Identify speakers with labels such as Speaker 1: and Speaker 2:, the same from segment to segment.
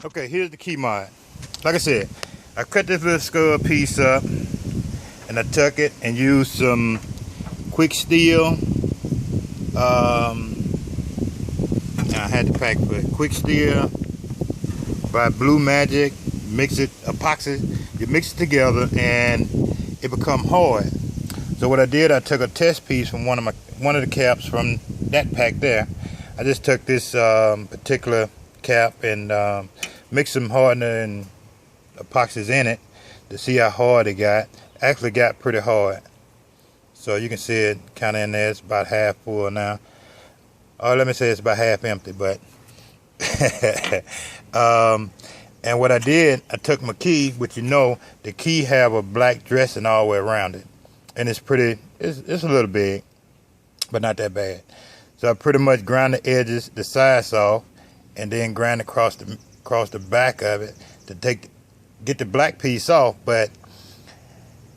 Speaker 1: Okay, here's the key mod. Like I said, I cut this little skull piece up and I took it and used some quick steel. I had to pack for it. Quick steel by Blue Magic. Mix it, epoxy. You mix it together and it become hard. So what I did, I took a test piece from one of the caps from that pack there. I just took this particular cap and mixed some hardener and epoxies in it to see how hard it got. Actually got pretty hard. So you can see it kind of in there. It's about half full now. Or let me say it's about half empty, but and what I did, I took my key, which you know, the key have a black dressing all the way around it. And it's pretty, it's a little big, but not that bad. So I pretty much ground the edges, the sides off, and then grind across the back of it to get the black piece off. But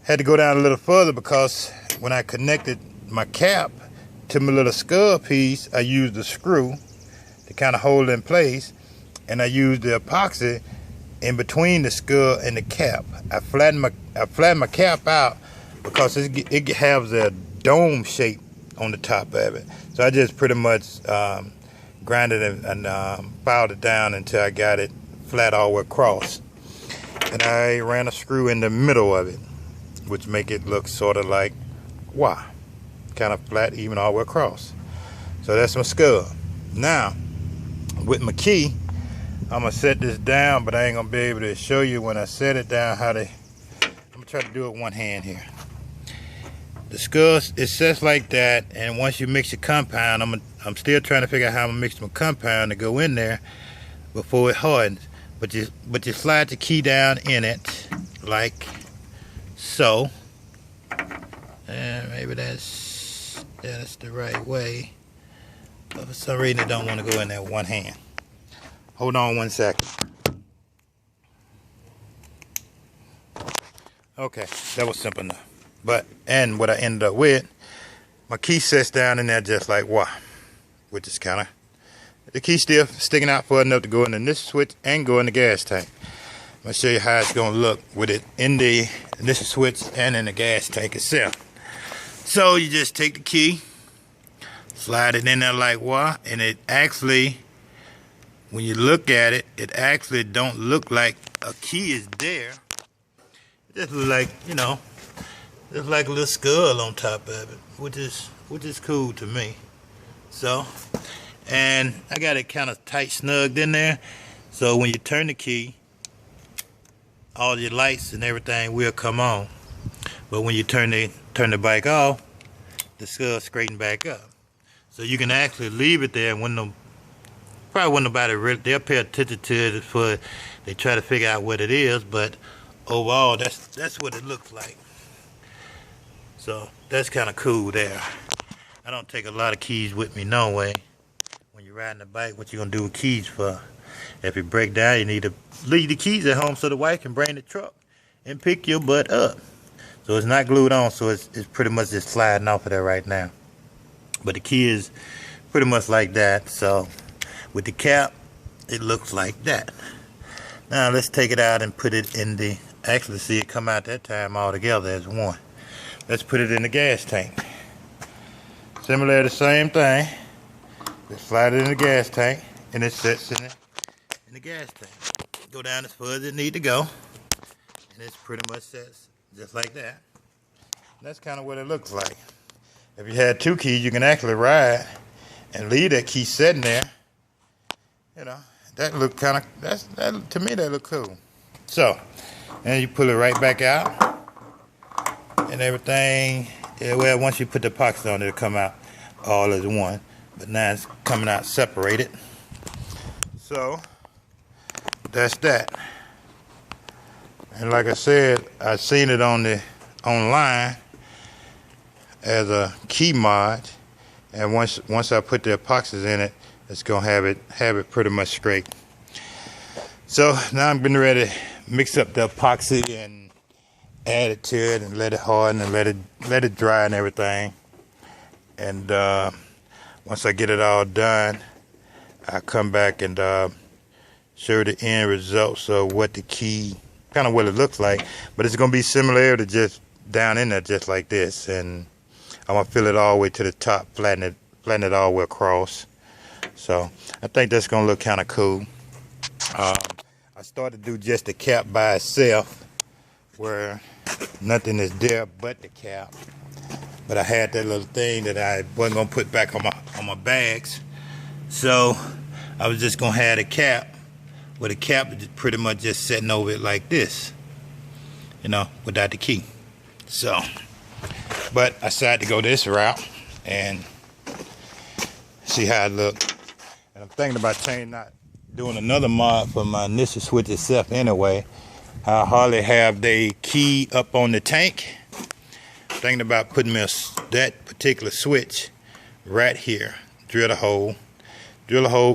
Speaker 1: had to go down a little further because when I connected my cap to my little skull piece, I used a screw to kind of hold it in place, and I used the epoxy in between the skull and the cap. I flattened my cap out because it has a dome shape on the top of it. So I just pretty much grinded it and filed it down until I got it flat all the way across. And I ran a screw in the middle of it, which make it look sort of like Y, kind of flat, even all the way across. So that's my skull. Now, with my key, I'm gonna set this down, but I ain't gonna be able to show you when I set it down I'm gonna try to do it with one hand here. The skull, it sets like that, and once you mix your compound, I'm still trying to figure out how I'm gonna mix my compound to go in there before it hardens. But you slide the key down in it like so. And maybe that's the right way. But for some reason it don't want to go in there with one hand. Hold on 1 second. Okay, that was simple enough. And what I ended up with, my key sets down in there just like Y, which is kind of, the key still sticking out far enough to go in this switch and go in the gas tank. I'm going to show you how it's going to look with it in this switch and in the gas tank itself. So you just take the key, slide it in there like Y, and it actually, when you look at it, it actually don't look like a key is there. It just looks like, you know, just like a little skull on top of it, which is cool to me. So, and I got it kind of tight snugged in there, so when you turn the key, all your lights and everything will come on. But when you turn the bike off, the skull straighten back up. So you can actually leave it there, and probably when nobody really, they'll pay attention to it before they try to figure out what it is. But overall, that's what it looks like. So that's kind of cool there. I don't take a lot of keys with me no way. When you're riding a bike, what you gonna do with keys for? If it break down, you need to leave the keys at home so the wife can bring the truck and pick your butt up. So it's not glued on, so it's pretty much just sliding off of there right now. But the key is pretty much like that. So with the cap, it looks like that. Now let's take it out and put it in the, actually see it come out that time all together as one. Let's put it in the gas tank. Similar, the same thing. Just slide it in the gas tank, and it sits in the gas tank. Go down as far as it need to go, and it's pretty much sets just like that. And that's kind of what it looks like. If you had two keys, you can actually ride and leave that key sitting there. You know, that look kind of, to me that look cool. So, and you pull it right back out. And everything, yeah, well, once you put the epoxy on, it'll come out all as one. But now it's coming out separated. So, that's that. And like I said, I seen it online as a key mod. And once I put the epoxies in it, it's gonna have it pretty much straight. So now I'm getting ready to mix up the epoxy and add it to it and let it harden and let it dry and everything. And once I get it all done, I come back and show the end results of what the key, kind of what it looks like. But it's gonna be similar to just down in there, just like this. And I'm gonna fill it all the way to the top, flatten it all the way across. So I think that's gonna look kind of cool. I started to do just the cap by itself, where nothing is there but the cap. But I had that little thing that I wasn't gonna put back on my bags, so I was just gonna have the cap, with the cap pretty much just sitting over it like this, you know, without the key. So, but I decided to go this route and see how it looked. And I'm thinking about doing another mod for my initial switch itself anyway. I hardly have the key up on the tank. Thinking about putting that particular switch right here. Drill a hole,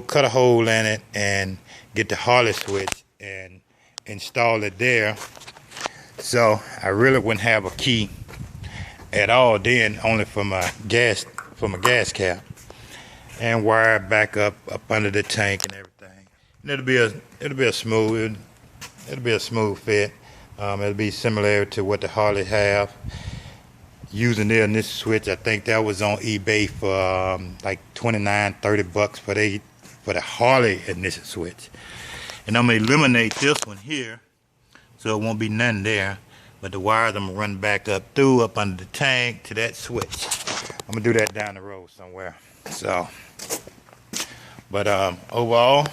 Speaker 1: cut a hole in it, and get the Harley switch and install it there. So I really wouldn't have a key at all then, only for my gas cap, and wire it back up under the tank and everything. And it'll be a smooth fit. It'll be similar to what the Harley have. Using their initial switch, I think that was on eBay for like $29-30 for the Harley initial switch. And I'm gonna eliminate this one here, so it won't be nothing there. But the wires I'm gonna run back up under the tank to that switch. I'm gonna do that down the road somewhere. So, but overall,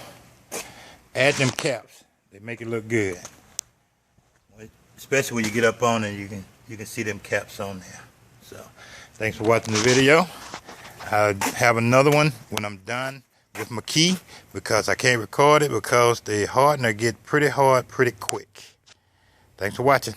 Speaker 1: add them caps. They make it look good, especially when you get up on it. You can see them caps on there. So, thanks for watching the video. I'll have another one when I'm done with my key, because I can't record it because the hardener get pretty hard pretty quick. Thanks for watching.